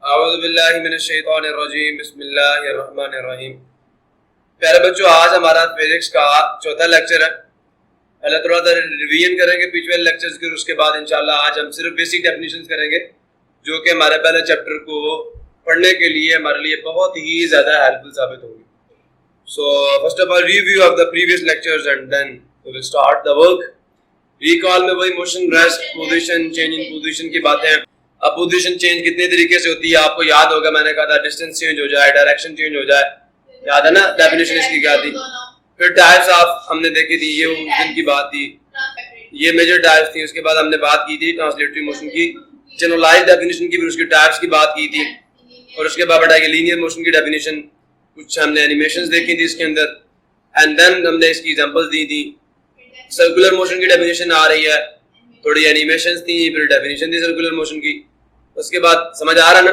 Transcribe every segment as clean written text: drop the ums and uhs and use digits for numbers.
औज़ु बिल्लाहि मिनश शैतानिर रजीम, बिस्मिल्लाहिर्रहमानिर्रहीम। प्यारे बच्चों, आज हमारा फिजिक्स का चौथा लेक्चर है। पहले थोड़ा सा रिवीजन करेंगे पिछले लेक्चर्स के, उसके बाद इंशाल्लाह आज हम सिर्फ बेसिक डेफिनेशंस करेंगे, जो कि हमारे पहले चैप्टर को पढ़ने के लिए हमारे लिए बहुत ही ज़्यादा हेल्पफुल साबित होंगी। So first of all review of the previous lectures and then we will start the work. Recall में वही motion, rest, position, change in position की बातें हैं। अब पोजीशन चेंज कितने तरीके से होती है आपको याद होगा, मैंने कहा था डिस्टेंस चेंज हो जाए, डायरेक्शन चेंज हो जाए, याद है ना? डेफिनेशन इसकी क्या थी? फिर टाइप्स ऑफ हमने देखी थी, ये मोशन की बात थी, ये मेजर टाइप्स थी। उसके बाद हमने बात की थी ट्रांसलेटरी मोशन की, जनरलाइज्ड डेफिनेशन की, फिर उसके टाइप्स की बात की थी, और उसके बाद बताया लीनियर मोशन की डेफिनेशन, कुछ हमने एनिमेशंस देखी थी इसके अंदर, एंड देन हमने इसकी एग्जांपल्स दी थी। सर्कुलर मोशन की डेफिनेशन आ रही है, थोड़ी एनिमेशंस थी, फिर डेफिनेशन थी सर्कुलर मोशन की। उसके बाद समझ आ रहा ना?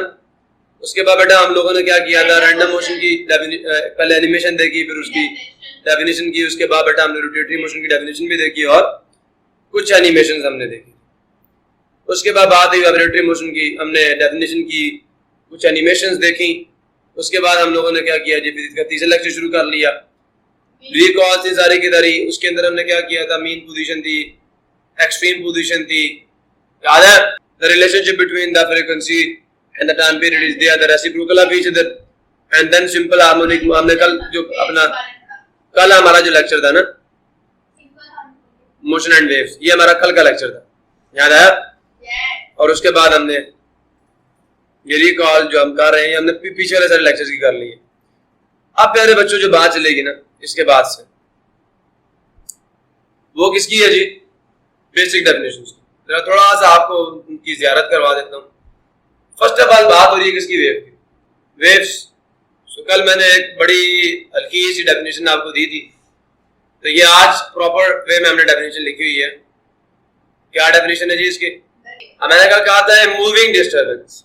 उसके बाद बेटा हम लोगों ने क्या किया था, रैंडम मोशन की पहले एनिमेशन देखी, फिर उसकी डेफिनेशन की। उसके बाद बेटा हमने रोटेटरी मोशन की डेफिनेशन भी देखी और कुछ एनिमेशंस हमने देखी। उसके बाद बात हुई वाइब्रेटरी मोशन की, हमने डेफिनेशन की, कुछ एनिमेशंस देखी। उसके बाद हम लोगों ने क्या किया जी, फिजिक्स का तीसरा लेक्चर शुरू कर लिया। रिकॉल थी सारी की सारी, उसके अंदर हमने क्या किया था, मीन पोजीशन थी, एक्सट्रीम पोजीशन थी, याद है? The relationship between the frequency and the time period is there, the reciprocal of each other, and then simple harmonic. हमने कल जो अपना कल हमारा जो लेक्चर था ना, मोशन एंड वेव्स, ये हमारा कल का लेक्चर था, याद है? और उसके बाद हमने ये रिकॉल जो हम कर रहे हैं, हमने पीछे वाले सारे लेक्चर्स की कर ली है। अब प्यारे बच्चों जो बात चलेगी ना इसके बाद से, वो किसकी है जी? बेसिक डेफिनेशंस की। जरा थोड़ा सा आपको उनकी ज़ियारत करवा देता हूँ। फर्स्ट ऑफ ऑल बात हो रही है किसकी? वेव की, वेव्स। तो कल मैंने एक बड़ी हल्की सी डेफिनेशन आपको दी थी, तो ये आज प्रॉपर वे में हमने डेफिनेशन लिखी हुई है। क्या डेफिनेशन है जी इसकी? मैंने कल कहा था मूविंग डिस्टर्बेंस,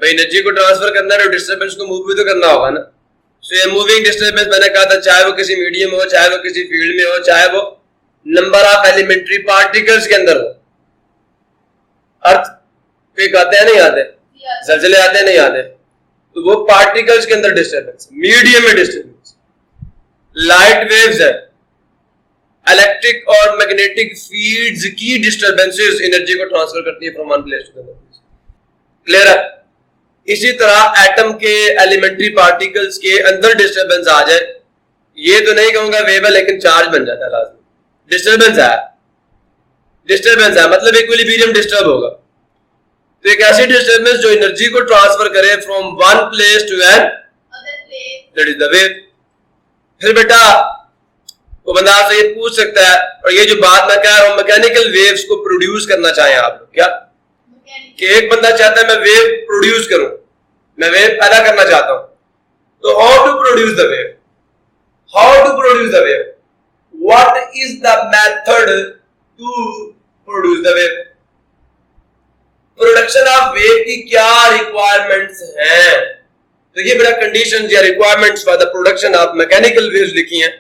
भाई एनर्जी को ट्रांसफर करना है तो डिस्टर्बेंस को मूव भी तो करना होगा ना। सो ये मूविंग डिस्टर्बेंस मैंने कहा था, चाहे वो किसी मीडियम हो, चाहे वो किसी फील्ड में हो, चाहे वो नंबर ऑफ एलिमेंट्री पार्टिकल्स के अंदर हो। अर्थ पे आते हैं नहीं आते, जलजले आते हैं नहीं आते, तो वो पार्टिकल्स के अंदर डिस्टर्बेंस, मीडियम में डिस्टर्बेंस। लाइट वेव्स है, इलेक्ट्रिक और मैग्नेटिक फील्ड्स की डिस्टर्बेंसेस एनर्जी को ट्रांसफर करती है from one place to another place. Clear है? इसी तरह एटम के एलिमेंट्री पार्टिकल्स के अंदर डिस्टर्बेंस आ जाए, ये तो नहीं कहूंगा वेव है, लेकिन चार्ज बन जाता है लाजमी। डिस्टर्बेंस है, डिस्टर्बेंस है मतलब इक्विलिब्रियम डिस्टर्ब होगा। तो एक ऐसी डिस्टर्बेंस जो एनर्जी को ट्रांसफर करे from one place to another place, that is the wave. फिर बेटा वो बंदा आपसे ये पूछ सकता है, और ये जो बात मैं कह रहा हूं मैकेनिकल वेव्स को प्रोड्यूस करना चाहें आप लोग, क्या कि एक बंदा चाहता है मैं वेव प्रोड्यूस करूं, मैं वेव पैदा करना चाहता हूं, तो how to produce the wave, how to produce the wave, what is the method to produce the wave, production of wave की क्या रिक्वायरमेंट्स हैं। तो ये बेटा कंडीशंस या requirements for the production of mechanical waves लिखी हैं।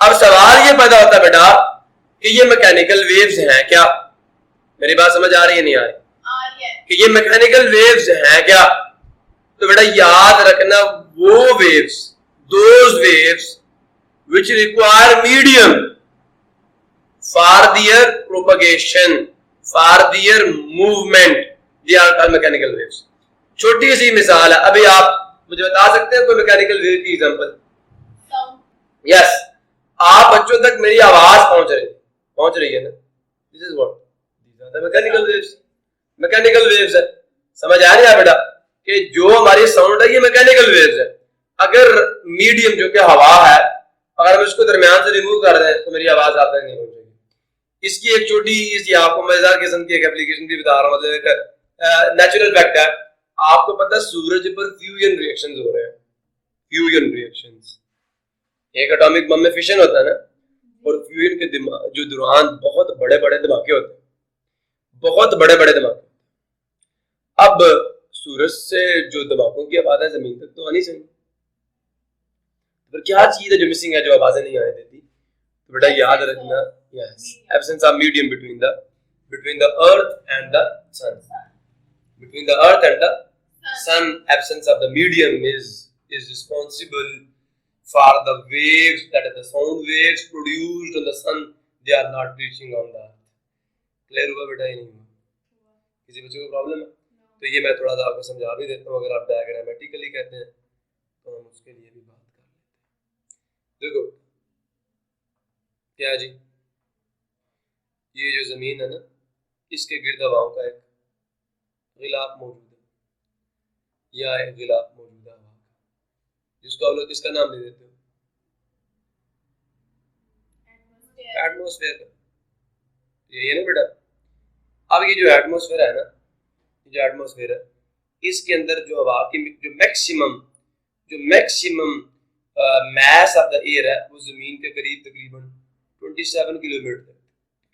अब सवाल ये पैदा होता है बेटा कि ये मैकेनिकल वेव्स हैं क्या? मेरी बात समझ आ रही है नहीं आ रही? कि ये मैकेनिकल वेव्स हैं क्या? तो बेटा याद रखना, वो waves, those waves which require medium for their propagation, for their movement, they are called mechanical waves. छोटी सी मिसाल है, अभी आप मुझे बता सकते हैं कोई मैकेनिकल वेव की एग्जांपल? यस, आप बच्चों तक मेरी आवाज पहुंच रही है ना? This is what, these are the mechanical waves. Mechanical waves है, समझ आ रही है बेटा कि जो हमारी साउंड है ये मैकेनिकल वेव्स है। अगर मीडियम जो कि हवा है, अगर हम इसको दरमियान से रिमूव कर दें तो मेरी आवाज आप तक नहीं पहुंचेगी। इसकी एक छोटी सी आपको मजेदार किस्म की एक एप्लीकेशन भी बता रहा हूं, मतलब एक नेचुरल फैक्ट है। आपको पता है सूरज पर फ्यूजन रिएक्शंस हो रहे हैं, फ्यूजन रिएक्शंस। एक एटॉमिक बम में फिशन होता है ना, और फ्यूजन के जो दौरान बहुत बड़े बड़े धमाके होते हैं, बहुत बड़े बड़े धमाके। अब सूरज से जो धमाकों की आवाज है जमीन तक तो आनी चाहिए, पर क्या चीज है जो मिसिंग है, जो आवाजें नहीं आने देती? तो बेटा याद रखना, yes, absence of medium between the earth and the sun, between the earth and the sun, absence of the medium is responsible for the waves, that is the sound waves produced on the sun, they are not reaching on the earth. Clear हुआ बेटा? ही नहीं हुआ? किसी बच्चे को problem है? तो ये मैं थोड़ा सा आपको समझा भी देता हूँ। अगर आप डायग्रामेटिकली कहते हैं तो हम उसके लिए भी बात कर लेते हैं। देखो क्या जी, ये जो जमीन है ना, इसके गिर्द हवाओं का एक गिलाफ मौजूद है, या एक गिलाफ मौजूद है हवा का, जिसको आप लोग किसका नाम दे देते हो? एटमॉस्फेयर का। ये है ना बेटा। अब ये जो एटमॉस्फेयर है ना, जो एटमॉस्फेयर है, इसके अंदर जो हवा की जो maximum mass of the air है, वो जमीन के करीब तकरीबन 27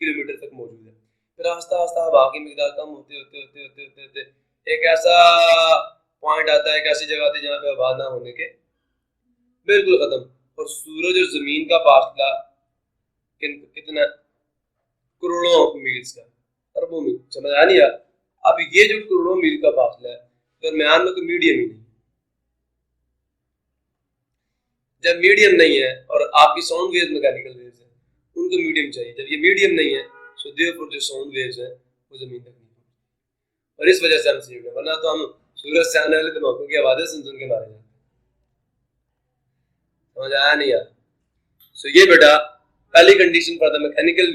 किलोमीटर तक मौजूद है। फिर आस्ता आस्ता हवा की मिकदार कम होते होते होते होते होते होते एक ऐसा पॉइंट आता है, एक ऐसी जगह आती है जहाँ पे हवा ना होने के बिल्कुल खत्म, और सूरज और जमीन का फासला कितना? करोड़ों मील्स का, अरबों मील। समझ आ नहीं यार? अब ये जो करोड़ों मील का फासला है, दरमियान में तो मीडियम ही नहीं। जब मीडियम नहीं है, और आपकी साउंड वेव्स मैकेनिकल वेव्स हैं, उनको मीडियम चाहिए। जब ये मीडियम नहीं है, सो देयरफॉर जो साउंड वेव्स हैं वो जमीन तक नहीं पहुंचती, और इस वजह से हम सेव हैं। वरना तो हम सूरज से आने वाले धमाकों की आवाजें सुन के मारे जाते। समझ आया नहीं यार? सो ये बेटा पहली condition for the mechanical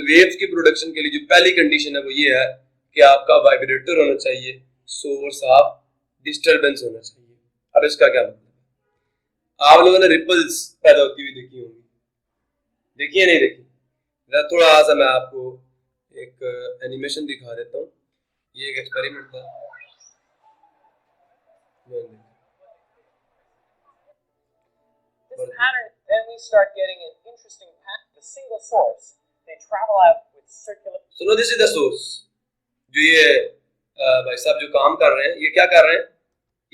waves की प्रोडक्शन के लिए जो पहली कंडीशन है वो ये है कि आपका वाइब्रेटर होना चाहिए, सोर्स ऑफ डिस्टरबेंस होना चाहिए। अब इसका क्या मतलब? आप लोगों ने रिपल्स पैदा होती हुई देखी होंगी, देखी है नहीं देखी? थोड़ा सा मैं आपको एक एनिमेशन दिखा देता हूँ। ये एक एक्सपेरिमेंट था। This pattern, then we start getting an interesting pattern. The single source, they travel out with circular. So now this is the source. जो ये भाई साहब जो काम कर रहे हैं, ये क्या कर रहे हैं?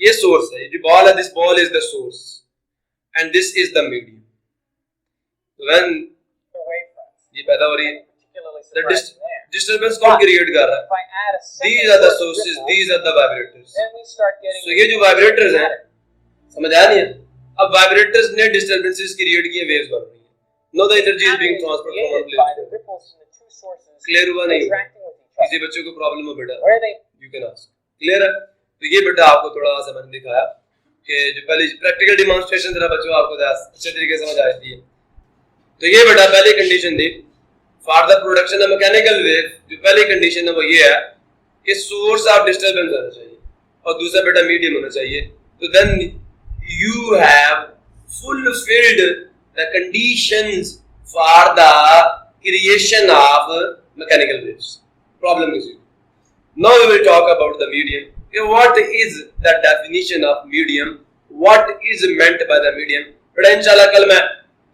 ये सोर्स है। ये जो बॉल है, this ball is the source, and this is the medium. When ये पैदा हो रही है, the disturbance कौन क्रिएट कर रहा है? These are the sources, these are the vibrators. So ये जो vibrators हैं, समझ आया नहीं है? अब वाइब्रेटर्स ने डिस्टरबेंसेस क्रिएट किए, वेव्स बन रही हैं। Know the energy is being transferred from one place. Clear हुआ नहीं? किसी बच्चे को प्रॉब्लम हो बेटा, यू कैन आस्क। क्लियर है? तो ये बेटा आपको थोड़ा सा मैंने दिखाया कि जो पहले प्रैक्टिकल डेमोंस्ट्रेशन जरा बच्चों आपको अच्छे तरीके से समझ आ जाती है। तो ये बेटा पहली कंडीशन थी for the production of mechanical wave. जो पहली कंडीशन है वो ये है कि सोर्स ऑफ डिस्टरबेंस होना चाहिए, और दूसरा बेटा मीडियम होना चाहिए। तो then you have fulfilled the conditions for the creation of mechanical waves. Problem is zero. Now we will talk about the medium. What is the definition of medium? What is meant by the medium? बड़ा इंशाल्लाह कल मैं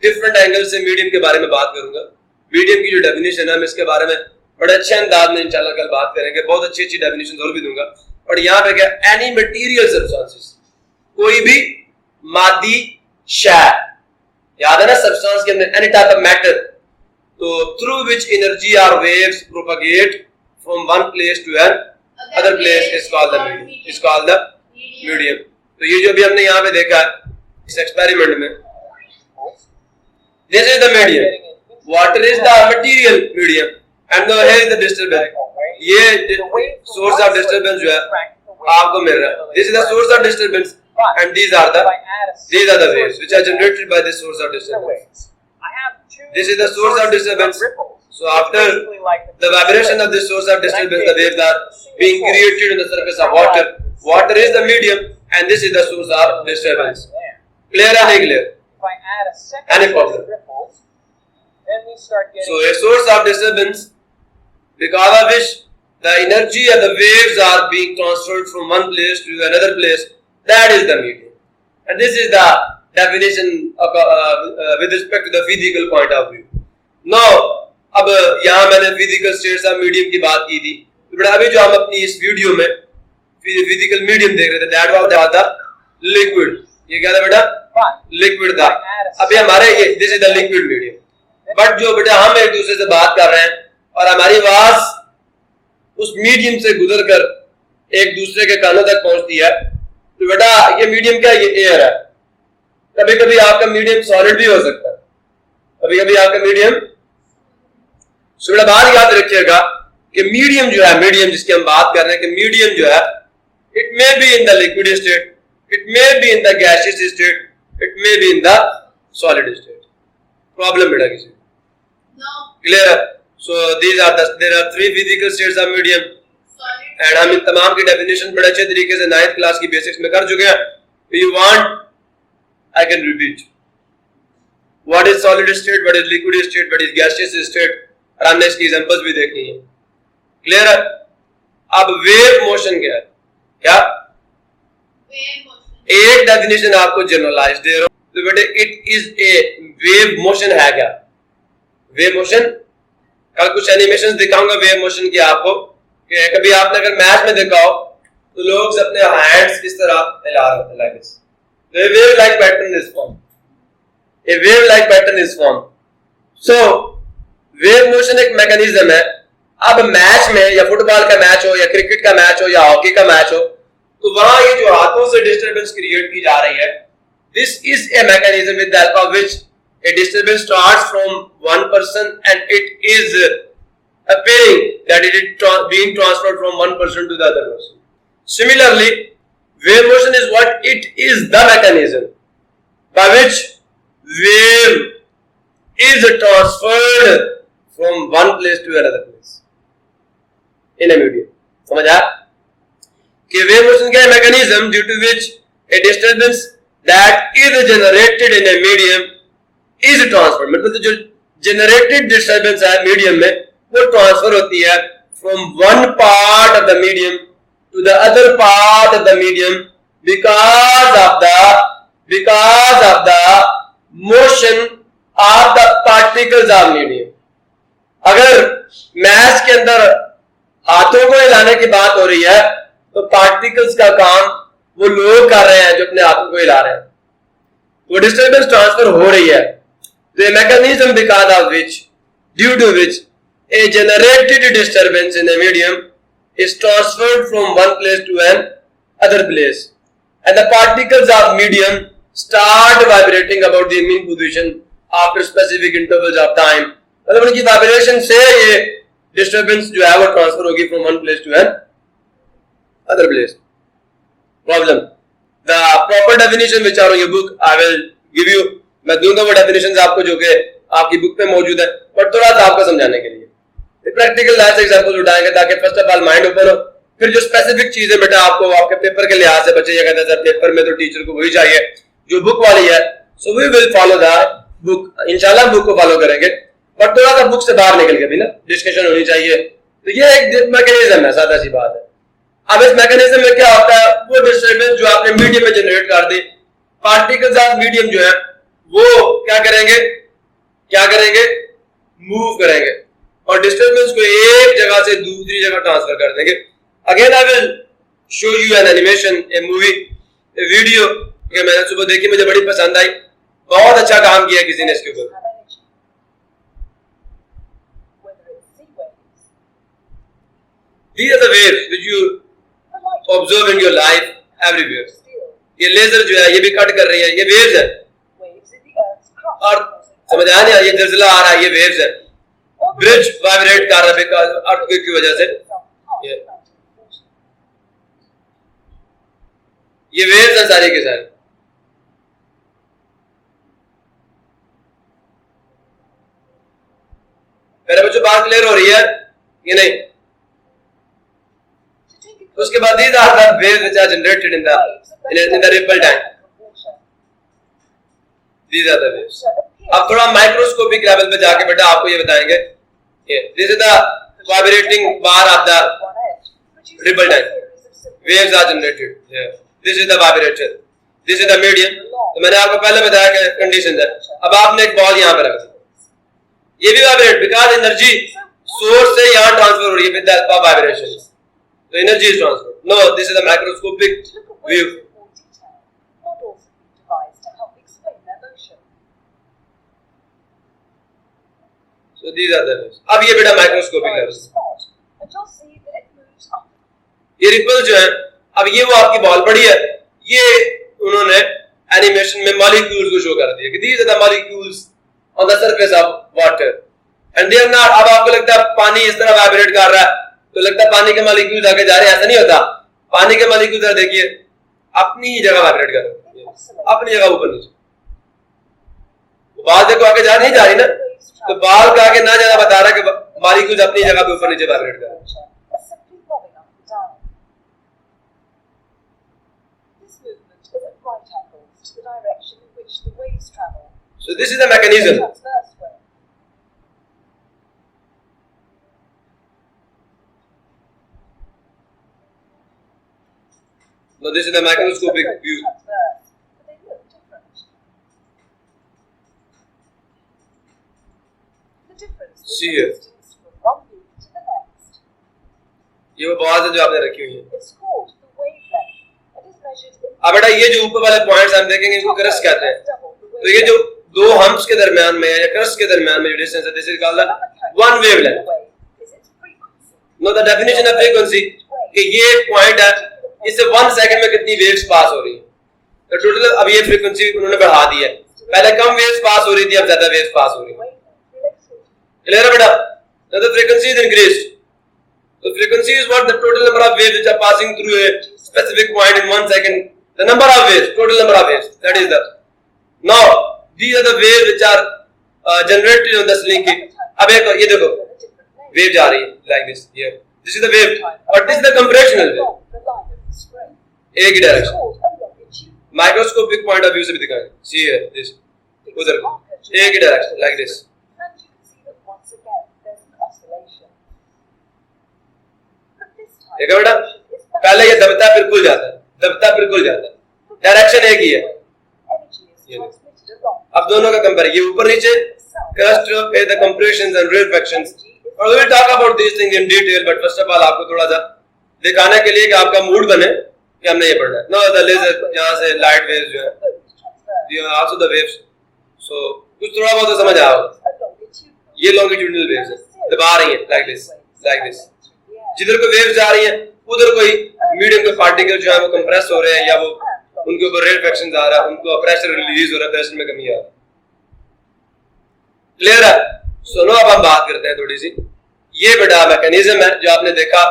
different angle से medium के बारे में बात करूंगा। medium की जो definition है मैं इसके बारे में बड़े अच्छे अंदाज में इंशाल्लाह कल बात करेंगे। बहुत अच्छी अच्छी definitions और भी दूंगा। और यहाँ पे क्या? any material substances, कोई भी मादी शय, याद है ना? सब्सटेंस के अंदर एनी टाइप ऑफ मैटर, तो थ्रू विच एनर्जी और waves propagate from one place to other place is called the medium, is called the medium. तो ये जो भी हमने यहाँ पे देखा इस एक्सपेरिमेंट में, this is the medium. Water is the material medium and the air is the disturbance. ये सोर्स ऑफ डिस्टरबेंस जो है आपको मिल रहा है। This is the source of disturbance and these are the waves which are generated by this source of disturbance. This is the source of disturbance. So after the vibration of this source of disturbance, the waves are being created on the surface of water. Water is the medium and this is the source of disturbance. Clear or not clear? Any problem? So a source of disturbance because of which the energy of the waves are being transferred from one place to another place, that is the medium, and this is the definition of with respect to the physical point of view. Now, अब यहाँ मैंने physical states of medium की बात की थी, तो बेटा अभी जो हम अपनी इस वीडियो में physical medium देख रहे थे, that was the liquid. ये क्या था बेटा? liquid था। अभी हमारे ये this is the liquid medium. But जो बेटा हम एक दूसरे से बात कर रहे हैं और हमारी आवाज उस मीडियम से गुजरकर एक दूसरे के कानों तक पहुंचती है। तो बेटा ये मीडियम क्या है? ये एयर है। कभी कभी आपका मीडियम सॉलिड भी हो सकता है, कभी कभी आपका मीडियम। सो बेटा बात याद रखिएगा कि मीडियम जो है, मीडियम जिसकी हम बात कर रहे हैं कि मीडियम जो है, it may be in the liquid state, it may be in the gaseous state, it may be in the solid state. Problem बेटा किसी क्लियर है? So there are 3 physical states of medium and हम इन तमाम की definition बड़े अच्छे तरीके से 9th क्लास की बेसिक्स में कर चुके हैं। You want I can repeat what is solid state, what is liquid state, what is gaseous state, और हमने इसकी एग्जांपल्स भी देखी हैं। क्लियर है? अब वेव मोशन क्या है? क्या एक डेफिनेशन आपको जनरलाइज दे रहा हूं, तो बेटे it is a wave motion है क्या? वेव मोशन कल कुछ एनिमेशन दिखाऊंगा वेव मोशन की आपको, कि कभी आपने अगर मैच में देखा हो तो लोग अपने हैंड्स इस तरह हिला रहे होते हैं लाइक दिस। तो a wave like pattern is form, a wave like pattern is form. So wave motion एक मैकेनिज्म है। अब मैच में, या फुटबॉल का मैच हो या क्रिकेट का मैच हो या हॉकी का मैच हो, तो वहां ये जो हाथों से डिस्टरबेंस क्रिएट की जा रही है, this is a mechanism with the help of which a disturbance starts from one person and it is appearing that it is being transferred from one person to the other person. Similarly, wave motion is what? It is the mechanism by which wave is transferred from one place to another place in a medium. समझ आया? कि wave motion क्या है? Mechanism due to which a disturbance that is generated in a medium is transferred, मतलब जो generated disturbance है medium में, वो ट्रांसफर होती है from one part of the medium to the other part of the medium because of the motion of the particles of medium. अगर match के अंदर हाथों को हिलाने की बात हो रही है, तो पार्टिकल्स का काम वो लोग कर रहे हैं जो अपने हाथों को हिला रहे हैं, वो डिस्टर्बेंस ट्रांसफर हो रही है। The mechanism because of which, due to which, a generated disturbance in a medium is transferred from one place to another place, and the particles of medium start vibrating about the mean position after specific intervals of time. मतलब उनकी vibration से ये disturbance जो है वो transfer होगी from one place to another place. Problem. The proper definition which are in your book, I will give you. मैं दूंगा वो डेफिनेशंस आपको जो कि आपकी बुक पे मौजूद है, बट थोड़ा सा आपको समझाने के लिए प्रैक्टिकल लाइफ एग्जांपल उठाएंगे ताकि first of all mind open हो। फिर जो स्पेसिफिक चीजें बेटा आपको आपके पेपर के लिहाज से बच्चे ये कहते हैं सर पेपर में तो टीचर को वही चाहिए जो बुक वाली है, so we will follow the book, इंशाल्लाह बुक को फॉलो करेंगे, बट थोड़ा सा बुक से बाहर निकल के भी ना डिस्कशन होनी चाहिए। तो ये एक मैकेनिज्म है, सादा सी बात है। अब इस मैकेनिज्म में क्या होता है, वो डिस्टर्बेंस जो आपने मीडियम में जनरेट कर दी, पार्टिकल्स ऑफ मीडियम जो है वो क्या करेंगे, मूव करेंगे और डिस्टर्बेंस को एक जगह से दूसरी जगह ट्रांसफर कर देंगे। Again I will show you N animation, A movie, A video कि मैंने सुबह देखी, मुझे बड़ी पसंद आई, बहुत अच्छा काम किया किसी ने इसके ऊपर। These are the waves which you observe in your life everywhere. ये लेजर जो है ये भी कट कर रही है, ये वेव्स है, और समझ आया नहीं, ये जलजिला आ रहा है, ये वेव्स है, ब्रिज वाइब्रेट कर रहा है बिकॉज़ अर्थक्वेक की वजह से, ये वेव्स है सारी के सारी। मेरे बच्चों बात क्लियर हो रही है ये नहीं? उसके बाद these are the waves which are generated in the ripple time. These are the waves. अब थोड़ा माइक्रोस्कोपिक लेवल पे जाके बेटा आपको ये बताएंगे, ये this is the vibrating bar of the ripple time. Waves are generated. Yeah. This is the vibrator. This is the medium. तो मैंने आपको पहले बताया कि कंडीशन है। अब आपने एक बॉल यहाँ पे रख दी, ये भी वाइब्रेट बिकॉज एनर्जी सोर्स से यहाँ ट्रांसफर हो रही है with the help of vibration, तो energy is transfer. No, this is the microscopic view. So these are the waves. अब ये बेटा माइक्रोस्कोपिक लेवल, moves up. ये रिपल जो है, अब ये वो आपकी बॉल पड़ी है, ये उन्होंने एनिमेशन में मॉलिक्यूल्स को शो कर दिया कि these are the molecules on the surface of water and they are not. अब आपको लगता है पानी इस तरह वाइब्रेट कर रहा है तो लगता है पानी के मॉलिक्यूल्स आगे जा रहे हैं, ऐसा नहीं होता। पानी के मॉलिक्यूल्स देखिए अपनी ही जगह वाइब्रेट कर रहे हैं, अपनी जगह ऊपर नीचे। बाल देखो आगे जा नहीं जा रही ना, तो बाल का आगे ना ज्यादा बता रहा कि मॉलिक्यूल्स अपनी जगह पे ऊपर नीचे वाइब्रेट कर रहे हैं। Direction in which the waves travel. So this is the mechanism. Now this is the microscopic view. But they look different. The difference is See the here. distance from one loop to the next. ये वो बहुत है जो आपने रखी हुई है। It's called the wavelength. It is measured in. अब बेटा ये जो ऊपर वाले पॉइंट्स हम देखेंगे इनको क्रस्ट कहते हैं। तो ये जो दो हम्प्स के दरमियान में या क्रस्ट के दरमियान में जो डिस्टेंस है, this is called the one wavelength. Know the definition of frequency कि ये पॉइंट है, इससे 1 सेकंड में कितनी वेव्स पास हो रही है। तो टोटल अब ये फ्रीक्वेंसी उन्होंने बढ़ा दी है, पहले कम वेव्स पास हो रही थी, अब ज्यादा वेव्स पास हो रही है। क्लियर है बेटा? Now the frequency is increased. So frequency is what the total number of waves which are passing through a specific point in 1 second. The number of waves, total number of waves. That is the. Now these are the waves which are generated on the slinky. अब एक ये देखो, wave जा रही है like this here. This is the wave, but this is the compressional wave. एक ही direction. Microscopic point of view से भी दिखाएंगे. See here, this. उधर एक ही direction like this. देखो बेटा, पहले ये दबता फिर खुल जाता है, दबता फिर खुल जाता है, डायरेक्शन एक ही है। अब दोनों का कंपेयर, ये ऊपर नीचे, क्रस्ट पे द कंप्रेशंस एंड रिफ्रैक्शंस, और we will talk about this thing in detail, but first of all आपको थोड़ा सा दिखाने के लिए कि आपका मूड बने कि हमने ये पढ़ना है। नो द लेजर, यहाँ से लाइट वेव्स जो है, ये आल्सो द वेव्स, सो कुछ थोड़ा बहुत तो समझ आया होगा। ये लॉन्गिट्यूडिनल वेव्स है, दबा रही है लाइक दिस। जिधर को वेव्स जा रही हैं उधर कोई मीडियम के पार्टिकल जो है वो कंप्रेस हो रहे हैं या वो उनके ऊपर रिफ्रैक्शन आ रहा है, उनको प्रेशर रिलीज हो रहा है, प्रेशर में कमी आ रहा है। क्लियर है? सुनो अब हम बात करते हैं थोड़ी सी। ये बेटा मैकेनिज्म है जो आपने देखा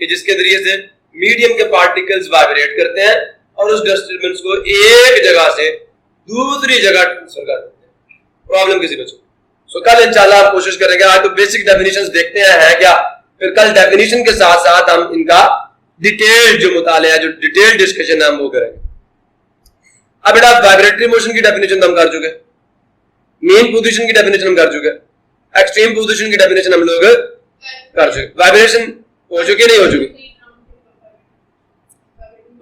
कि जिसके जरिए से मीडियम के पार्टिकल्स वाइब्रेट करते हैं और उस डिस्टर्बेंस को एक जगह से दूसरी जगह ट्रांसफर कर देते हैं। प्रॉब्लम किसी बच्चों। सो कल इंशाल्लाह हम कोशिश करेंगे, आज तो बेसिक डेफिनेशंस देखते हैं है क्या, फिर कल डेफिनेशन के साथ साथ हम इनका डिटेल जो मुताला, जो डिटेल डिस्कशन है हम वो करेंगे। अब बेटा वाइब्रेटरी मोशन की डेफिनेशन हम कर चुके, मेन पोजीशन की डेफिनेशन हम कर चुके, एक्सट्रीम पोजीशन की डेफिनेशन हम लोग कर चुके, वाइब्रेशन हो चुकी नहीं हो चुकी।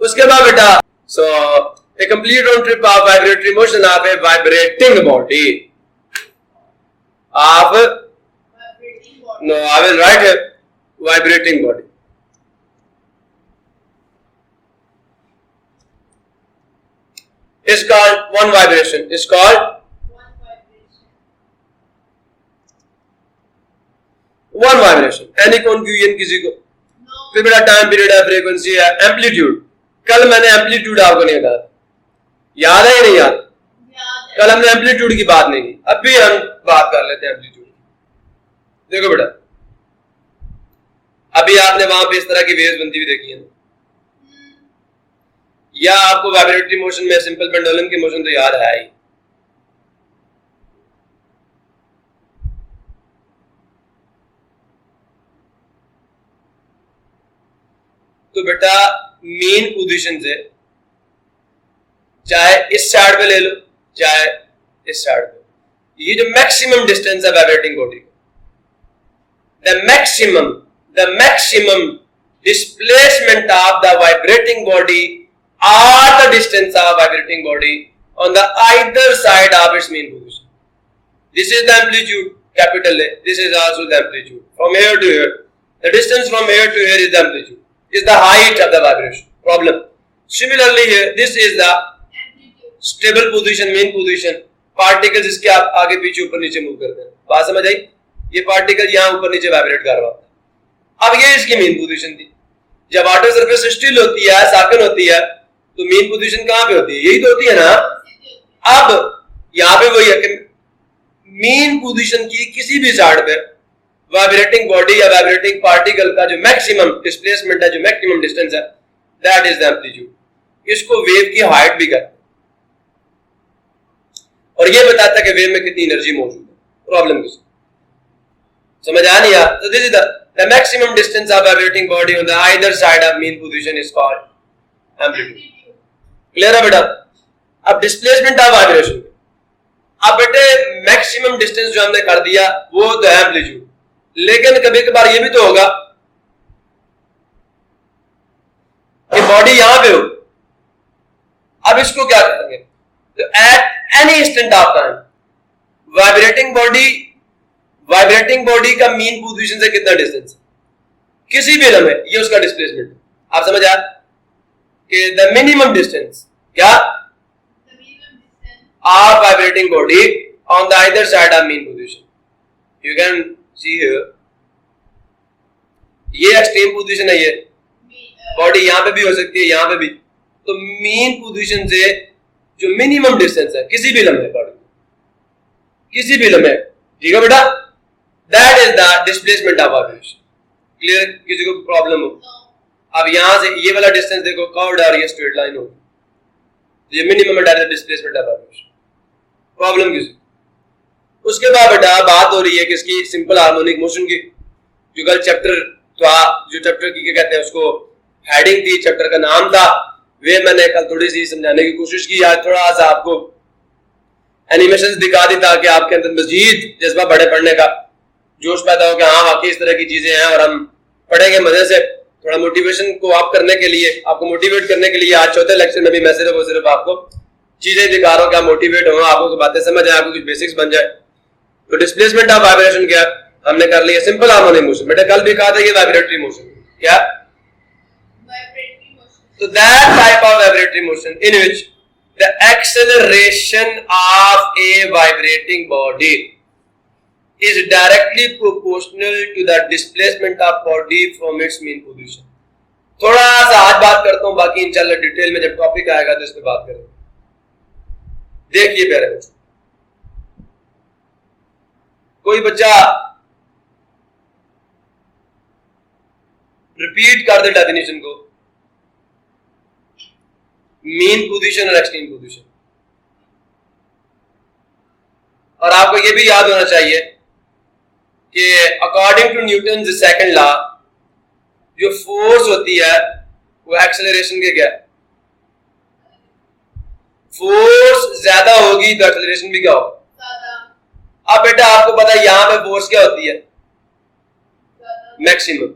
उसके बाद बेटा so a complete round trip of vibratory motion of a vibrating body of no I will write here vibrating body is called one vibration, is called one vibration। any confusion किसी को? फिर मेरा टाइम पीरियड है, frequency है, amplitude. कल मैंने amplitude आपको नहीं बताया, याद है या नहीं याद? कल हमने एम्पलीट्यूड की बात नहीं की, अभी हम बात कर लेते हैं एम्पलीट्यूड। देखो बेटा, अभी आपने वहां पे इस तरह की वेव्स बनती हुई देखी है, या आपको वाइब्रेटरी मोशन में सिंपल पेंडुलम की मोशन तो याद है ही। तो बेटा मेन पोजीशन से चाहे इस साइड पे ले लो चाहे इस साइड पे, ये जो मैक्सिमम डिस्टेंस है वाइब्रेटिंग बॉडी का, the maximum displacement of the vibrating body or the distance of vibrating body on the either side of its mean position. This is the amplitude, capital A. This is also the amplitude from here to here. The distance from here to here is the amplitude, is the height of the vibration. Problem. Similarly here, this is the stable position, mean position. Particles इसके आगे पीछे ऊपर नीचे move करते हैं। बात समझ आई? ये पार्टिकल यहाँ ऊपर नीचे वाइब्रेट कर रहा होता है। अब ये इसकी मेन पोजीशन थी, जब वाटर सरफेस स्टिल होती है, साकन होती है, तो मीन पोजीशन कहां पे होती है? यही तो होती है ना। अब यहां पे वही है कि मीन पोजीशन की किसी भी साइड पे वाइब्रेटिंग बॉडी या वाइब्रेटिंग पार्टिकल का जो मैक्सिमम डिस्प्लेसमेंट है, जो मैक्सिमम डिस्टेंस है, दैट इज द एम्पलीट्यूड। इसको वेव की हाइट भी कहते हैं और ये बताता है कि वेव में कितनी एनर्जी मौजूद है। प्रॉब्लम किसी समझ आ नहीं आ? तो this is the maximum distance of vibrating body on the either side of mean position is called amplitude. Clear है बेटा? अब डिस्प्लेसमेंट ऑफ वाइब्रेशन, अब बेटे मैक्सिमम डिस्टेंस जो हमने कर दिया वो तो एम्पलीट्यूड, लेकिन कभी कभार ये भी तो होगा कि बॉडी यहां पे हो। अब इसको क्या करेंगे? तो at any instant of time vibrating body का मीन पोजीशन से कितना डिस्टेंस है, किसी भी लम्हे, ये उसका डिस्प्लेसमेंट। आप समझ आया कि द मिनिमम डिस्टेंस क्या of vibrating body on the either side of mean position. You can see here, ये एक्सट्रीम पोजीशन है, ये बॉडी यहां पे भी हो सकती है, यहां पे भी। तो मीन पोजीशन से जो मिनिमम डिस्टेंस है किसी भी लम्हे बॉडी, किसी भी लम्हे, ठीक है बेटा, that is the displacement of vibration. Clear? किसी को प्रॉब्लम हो? अब यहां से ये वाला डिस्टेंस देखो, कर्व्ड और ये स्ट्रेट लाइन हो, ये minimum direct displacement of vibration. Problem किसी? उसके बाद बेटा बात हो रही है किसकी? सिंपल हार्मोनिक मोशन की। जो कल चैप्टर था, जो चैप्टर की क्या कहते हैं उसको, हेडिंग थी, चैप्टर का नाम था, वे मैंने कल थोड़ी सी समझाने की कोशिश की। आज थोड़ा सा आपको एनिमेशंस दिखा दी ताकि आपके अंदर मजीद जज्बा बढ़े पढ़ने का, जोश पैदा हो कि हाँ वाकई इस तरह की चीजें हैं और हम पढ़ेंगे मजे से। थोड़ा मोटिवेशन को आप करने के लिए, आपको मोटिवेट करने के लिए आज चौथे लेक्चर में भी मैं सिर्फ आपको चीजें दिखा रहा हूँ, क्या मोटिवेट हो, आपको बातें समझ आए, आपको कुछ बेसिक्स बन जाए। तो डिस्प्लेसमेंट ऑफ वाइब्रेशन क्या हमने कर लिया? Simple harmonic motion. बेटा कल भी कहा था ये वाइब्रेटरी मोशन, क्या? So that type of vibratory motion in which the acceleration of a vibrating body is directly proportional to the displacement of body from its mean position. थोड़ा सा आज बात करता हूं, बाकी इंशाल्लाह डिटेल में जब टॉपिक आएगा तो इस पे बात करेंगे। देखिए प्यारे बच्चों, कोई बच्चा रिपीट कर दे डेफिनेशन को, मीन पोजीशन और एक्सट्रीम पोजीशन। और आपको यह भी याद होना चाहिए कि according to Newton second law, जो फोर्स होती है वो एक्सेलरेशन के क्या, फोर्स ज्यादा होगी तो एक्सेलरेशन भी क्या होगा। अब बेटा आपको पता है यहां पे फोर्स क्या होती है? मैक्सिमम।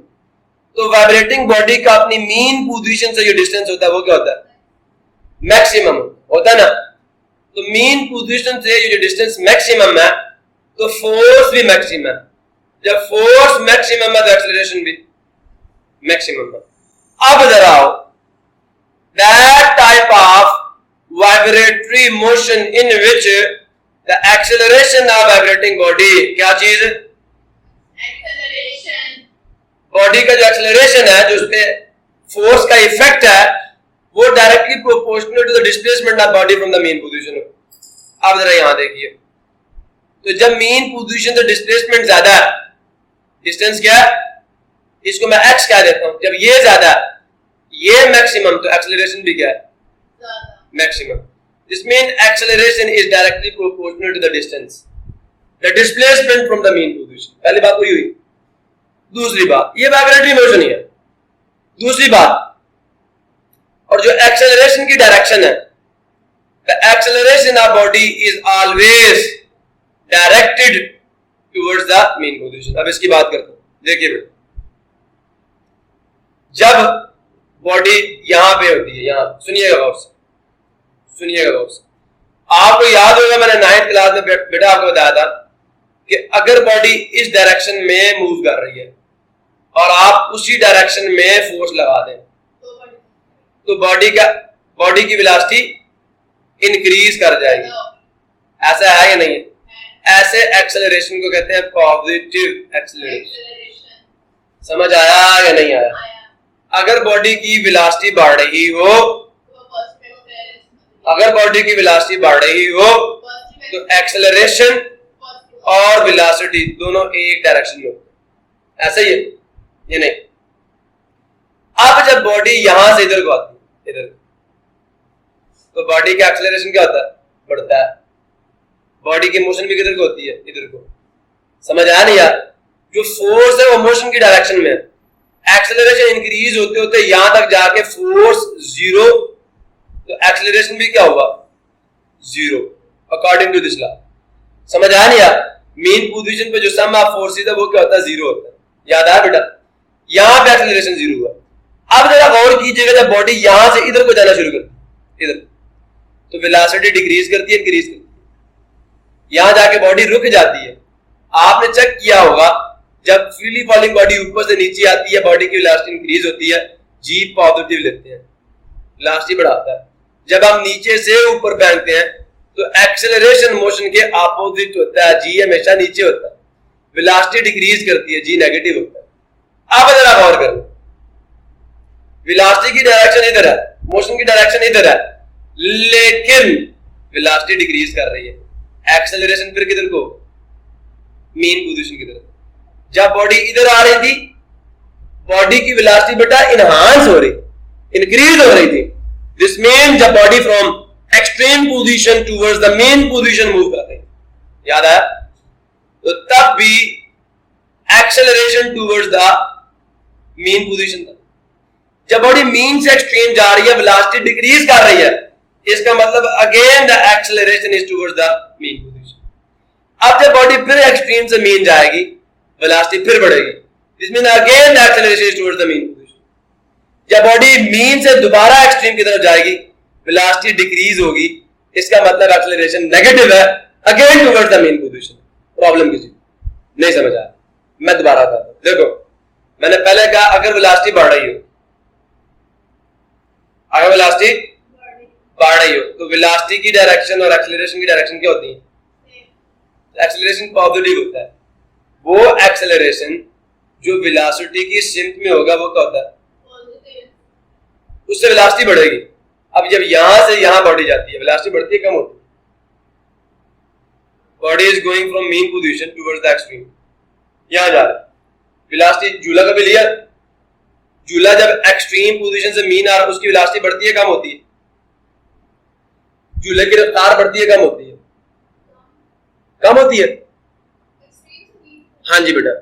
तो वाइब्रेटिंग बॉडी का अपनी मीन पोजीशन से जो डिस्टेंस होता है वो क्या होता है? मैक्सिमम होता है ना। तो मीन पोजीशन से जो डिस्टेंस मैक्सिमम है तो फोर्स भी मैक्सिमम है। जब फोर्स मैक्सिमम है तो एक्सेलरेशन भी मैक्सिमम है। अब इधर आओ, that type of vibratory motion in which the acceleration of vibrating body, क्या चीज? एक्सेलरेशन। बॉडी का जो एक्सेलरेशन है, जो उसपे फोर्स का इफेक्ट है, वो directly proportional to the displacement of body from the mean position. आप जरा यहां देखिए, तो जब मीन पोजीशन से डिस्प्लेसमेंट ज्यादा है, डिस्टेंस क्या है, इसको मैं x कह देता हूं, जब ये ज्यादा है, ये मैक्सिमम, तो एक्सेलरेशन भी क्या है? Maximum. This mean acceleration is directly proportional to the distance, the displacement from the mean position. पहली बात वही हुई। दूसरी बात, ये वाइब्रेटरी मोशन ही है। दूसरी बात, और जो एक्सेलरेशन की डायरेक्शन है, the acceleration of body is always directed towards the mean position. अब इसकी बात करते हैं, देखिए बेटा, जब बॉडी यहां पे होती है, यहां, सुनिएगा गौर से, सुनिएगा गौर से। आपको याद होगा मैंने 9th क्लास में बेटा आपको बताया था कि अगर बॉडी इस डायरेक्शन में मूव कर रही है और आप उसी डायरेक्शन में फोर्स लगा दें तो बॉडी की वेलोसिटी इंक्रीज कर जाएगी। ऐसा है या नहीं है? ऐसे एक्सेलरेशन को कहते हैं पॉजिटिव एक्सेलरेशन। समझ आया या नहीं आया? अगर बॉडी की वेलोसिटी बढ़ रही हो, अगर बॉडी की वेलोसिटी बढ़ रही हो तो एक्सेलरेशन और वेलोसिटी दोनों एक डायरेक्शन में होते हैं। ऐसा ही है ये नहीं। अब जब बॉडी यहां से इधर को आती है, इधर, तो बॉडी का एक्सेलरेशन क्या होता है? बढ़ता है। बॉडी की मोशन भी किधर को होती है? इधर को। समझ आया नहीं यार? जो फोर्स है वो मोशन की डायरेक्शन में है। एक्सेलरेशन इंक्रीज होते होते यहां तक जाके फोर्स जीरो, तो एक्सेलरेशन भी क्या होगा? Zero, according to this law. समझ आया नहीं यार? मेन पोजीशन पे जो सम ऑफ फोर्सेस है वो क्या होता है? जीरो होता है। याद आया बेटा? यहां पे एक्सेलरेशन जीरो हुआ। अब जरा गौर कीजिएगा, जब बॉडी यहां से इधर को जाना शुरू करती है, इधर, तो वेलोसिटी डिक्रीज करती है, इंक्रीज करती है। यहां जाके बॉडी रुक जाती है। आपने चेक किया होगा, जब फ्रीली फॉलिंग बॉडी ऊपर से नीचे आती है, बॉडी की वेलोसिटी इंक्रीज होती है, जी पॉजिटिव लेते हैं, वेलोसिटी बढ़ाता है। जब हम नीचे से ऊपर फेंकते हैं तो एक्सेलरेशन मोशन के अपोजिट होता है, जी हमेशा नीचे होता है, वेलोसिटी डिक्रीज करती है, जी नेगेटिव होता है। अब जरा गौर करो, वेलोसिटी की डायरेक्शन इधर है, मोशन की डायरेक्शन इधर है, लेकिन वेलोसिटी डिक्रीज कर रही है। एक्सेलरेशन फिर किधर को? मेन पोजीशन की तरफ। जब बॉडी इधर आ रही थी, बॉडी की वेलोसिटी बेटा इनहांस हो रही, इंक्रीज हो रही थी। दिस मीन जब body from extreme position towards the main position move कर रही, याद आया? तो तब भी acceleration towards the main position था। जब बॉडी मीन से एक्सट्रीम जा रही है, वेलोसिटी डिक्रीज कर रही है, इसका मतलब again the acceleration is towards the main position. अब जब बॉडी फिर एक्सट्रीम से मीन जाएगी, वेलोसिटी फिर बढ़ेगी, this mean again the acceleration is towards the main position. जब बॉडी मीन से दोबारा एक्सट्रीम की तरफ जाएगी, वेलोसिटी डिक्रीज होगी, इसका मतलब एक्सेलरेशन नेगेटिव है, again towards the main position. Problem किसी नहीं समझ आया? मैं दोबारा बताता हूं। देखो, मैंने पहले कहा अगर वेलोसिटी बढ़ रही हो, अगर वेलोसिटी बढ़ रही हो तो वेलोसिटी की डायरेक्शन और एक्सेलरेशन की डायरेक्शन क्या होती है? एक्सेलरेशन पॉजिटिव होता है। वो एक्सेलरेशन जो वेलोसिटी की सिंक में होगा वो क्या होता है? उससे वेलोसिटी बढ़ेगी। अब जब यहां से यहां बॉडी जाती है, वेलोसिटी बढ़ती है, कम होती है? Body is going from main position towards the extreme, यहां जा रहा है, वेलोसिटी झूला कभी लिया? झूला जब एक्सट्रीम पोजीशन से मीन आ रहा है, उसकी वेलोसिटी बढ़ती है, कम होती है? झूले की रफ्तार बढ़ती है, कम होती है? कम होती है। हाँ जी बेटा,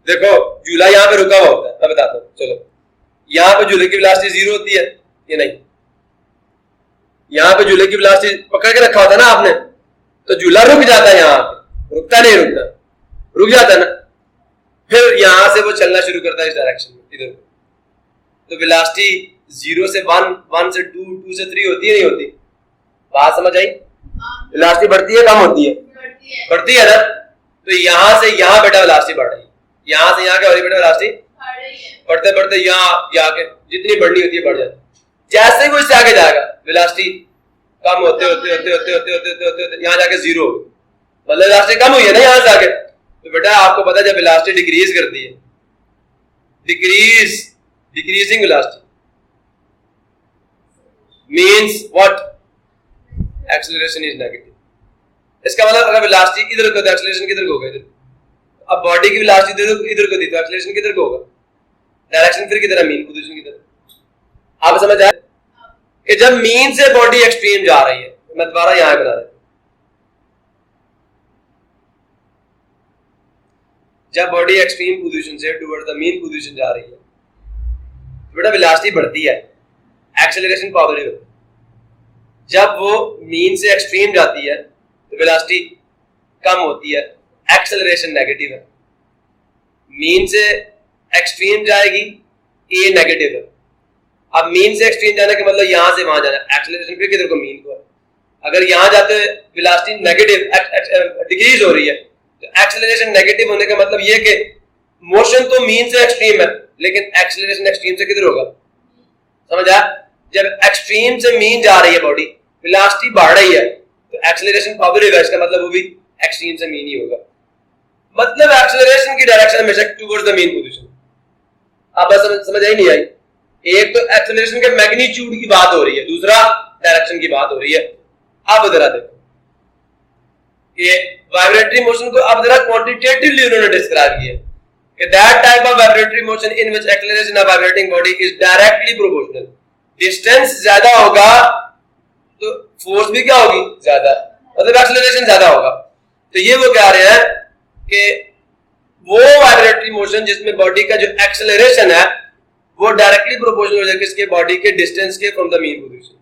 देखो झूला यहाँ पे रुका हुआ होता है, मैं बताता हूँ। चलो, यहाँ पे झूले की वेलोसिटी जीरो होती है ये नहीं? यहाँ पे झूले की वेलोसिटी पकड़ के रखा होता है ना आपने, तो झूला रुक जाता है, यहाँ पे रुकता नहीं, रुकता, रुक जाता है ना। फिर यहां से वो चलना शुरू करता है इस डायरेक्शन में, इधर। तो वेलोसिटी 0 से 1, 1 से 2, 2 से 3 होती है, नहीं होती? बात समझ आई? वेलोसिटी बढ़ती है, कम होती है? बढ़ती है ना। तो यहां से यहां बेटा वेलोसिटी बढ़ रही है, यहां से यहां क्या हो रही है बेटा? वेलोसिटी बढ़ते बढ़ते यहां जाके जितनी बढ़नी होती है बढ़ जाती है। जैसे वो इससे आगे जाएगा, वेलोसिटी कम होते होते होते होते होते होते होते होते होते यहां जाके जीरो, मतलब वेलोसिटी कम हुई है ना यहां से आगे। तो बेटा आपको पता है जब वेलोसिटी डिक्रीज करती है, decreasing velocity means what? Acceleration is negative. इसका मतलब अगर वेलोसिटी इधर को तो एक्सेलरेशन किधर को होगा? इधर। अब बॉडी की वेलोसिटी इधर को दी तो एक्सेलरेशन किधर को होगा? डायरेक्शन फिर किधर है? मीन पोजीशन की तरफ। आप समझ आए कि जब मीन से बॉडी एक्सट्रीम जा रही है, मैं दोबारा यहां बना देता हूं, जब बॉडी एक्सट्रीम पोजीशन से टुवर्ड्स द मीन पोजीशन जा रही है तो बेटा वेलोसिटी बढ़ती है, एक्सेलरेशन पॉजिटिव होता है। जब वो मीन से एक्सट्रीम जाती है तो वेलोसिटी कम होती है, एक्सेलरेशन नेगेटिव है। मीन से एक्सट्रीम जाएगी, ए नेगेटिव है। अब मीन से एक्सट्रीम जाने का मतलब यहां से वहां जाना, एक्सेलरेशन फिर किधर को? मीन को। अगर यहां जाते वेलोसिटी नेगेटिव डिक्रीज हो रही है, तो एक्सेलरेशन नेगेटिव होने का मतलब ये कि मोशन तो मीन से एक्सट्रीम है, लेकिन एक्सेलरेशन एक्सट्रीम से किधर होगा? समझ आया? जब एक्सट्रीम से मीन जा रही है बॉडी, वेलोसिटी बढ़ रही है, तो एक्सेलरेशन पॉजिटिव है, इसका मतलब वो भी एक्सट्रीम से मीन ही होगा। मतलब एक्सेलरेशन की डायरेक्शन हमेशा टुवर्ड्स द मीन पोजीशन। आप बस समझ आई नहीं आई? एक तो एक्सेलरेशन के मैग्नीट्यूड की बात हो रही है, दूसरा डायरेक्शन की बात हो रही है। अब जरा देखो ये वाइब्रेटरी मोशन को अब जरा क्वांटिटेटिवली उन्होंने डिस्क्राइब किया कि that type of vibratory motion in which acceleration of vibrating body is directly proportional. Distance ज्यादा होगा तो फोर्स भी क्या होगी? ज्यादा, मतलब एक्सेलरेशन ज्यादा होगा। तो ये वो कह रहे हैं कि वो वाइब्रेटरी मोशन जिसमें बॉडी का जो एक्सेलरेशन है वो डायरेक्टली प्रोपोर्शनल हो जाएगा किसके? बॉडी के डिस्टेंस के फ्रॉम द मीन पोजीशन।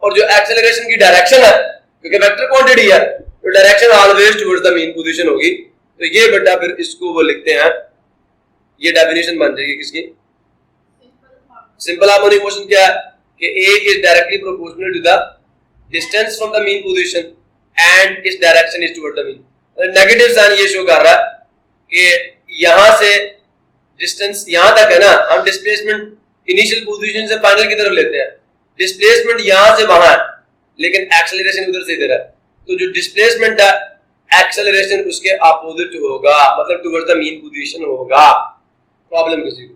और जो एक्सेलरेशन की डायरेक्शन है, क्योंकि वेक्टर क्वांटिटी है, तो direction always towards the mean position होगी। तो ये बेटा फिर इसको वो लिखते हैं, ये डेफिनेशन बन जाएगी किसकी? सिंपल हार्मोनिक मोशन क्या है कि A is directly proportional to the distance from the mean position and its direction is toward the mean। Negative sign ये शो कर रहा है कि यहां से डिस्टेंस यहां तक है ना, हम डिस्प्लेसमेंट इनिशियल पोजीशन से फाइनल की तरफ लेते हैं, डिस्प्लेसमेंट यहां से वहां है लेकिन एक्सेलरेशन उधर से इधर है। तो जो डिस्प्लेसमेंट है एक्सेलरेशन उसके अपोजिट होगा, मतलब टुवर्ड्स द मीन पोजीशन होगा। प्रॉब्लम किसी को,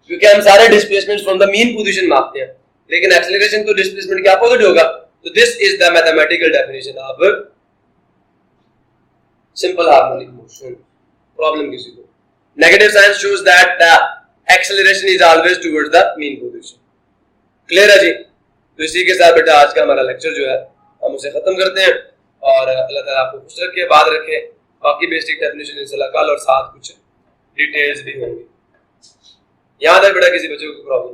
क्योंकि हम सारे displacement from the mean position मापते हैं लेकिन एक्सेलरेशन तो डिस्प्लेसमेंट के अपोजिट होगा। तो this is the mathematical definition of simple harmonic motion. Problem किसी को, negative sign shows that the acceleration is always towards the mean position. Clear है जी? तो इसी के साथ बेटा आज का हमारा लेक्चर जो है हम उसे खत्म करते हैं और अल्लाह ताला आपको खुश रखे, बात रखे। बाकी बेसिक डेफिनेशन इंशाल्लाह कल और साथ कुछ डिटेल्स भी होंगे। याद है बेटा किसी बच्चे को प्रॉब्लम